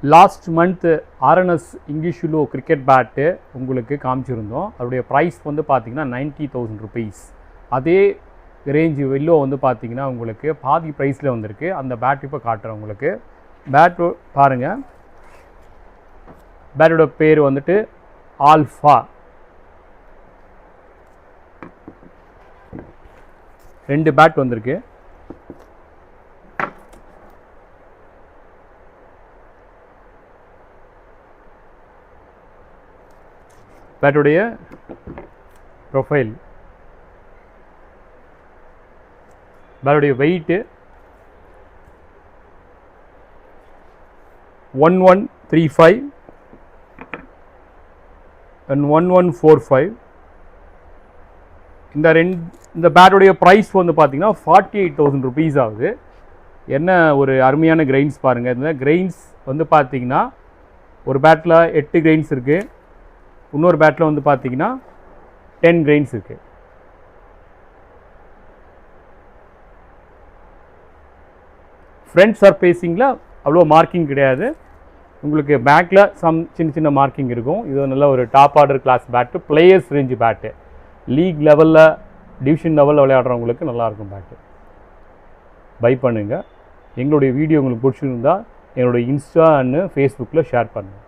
Last month RNS இங்கிலீஷுலோ cricket bat உங்களுக்கு காமிச்சிருந்தோம். அதோடைய ப்ரைஸ் வந்து பார்த்திங்கன்னா 90,000 rupees. அதே ரேஞ்சு வெல்லோ வந்து பார்த்திங்கன்னா உங்களுக்கு பாதி ப்ரைஸில் வந்திருக்கு. அந்த பேட் இப்போ காட்டுறேன் உங்களுக்கு. பேட்டு பாருங்கள், பேட்டோட பேர் வந்துட்டு ஆல்ஃபா. 2 பேட் வந்திருக்கு. பேட்டுடைய ப்ரொஃபைல், பேட்டுடைய வெயிட்டு 1135 and 1145. இந்த பேட்டுடைய ப்ரைஸ் வந்து பார்த்திங்கன்னா 48,000 rupees ஆகுது. என்ன ஒரு அருமையான கிரெயின்ஸ் பாருங்கள். இந்த கிரெயின்ஸ் வந்து பார்த்திங்கன்னா ஒரு பேட்டில் 8 கிரெயின்ஸ் இருக்குது, இன்னொரு பேட்டில் வந்து பார்த்திங்கன்னா 10 கிரெயின்ஸ் இருக்குது. ஃப்ரண்ட் சர்ஃபேஸிங்கில் அவ்வளோ மார்க்கிங் கிடையாது. உங்களுக்கு பேக்கில் சின்ன சின்ன மார்க்கிங் இருக்கும். இது நல்ல ஒரு top order class bat, players range bat. League லெவலில், டிவிஷன் லெவலில் விளையாடுறவங்களுக்கு நல்லாயிருக்கும் பேட்டு. பை பண்ணுங்கள். எங்களுடைய வீடியோ உங்களுக்கு பிடிச்சிருந்தால் என்னுடைய இன்ஸ்டா அண்ட் ஃபேஸ்புக்கில் ஷேர் பண்ணுங்கள்.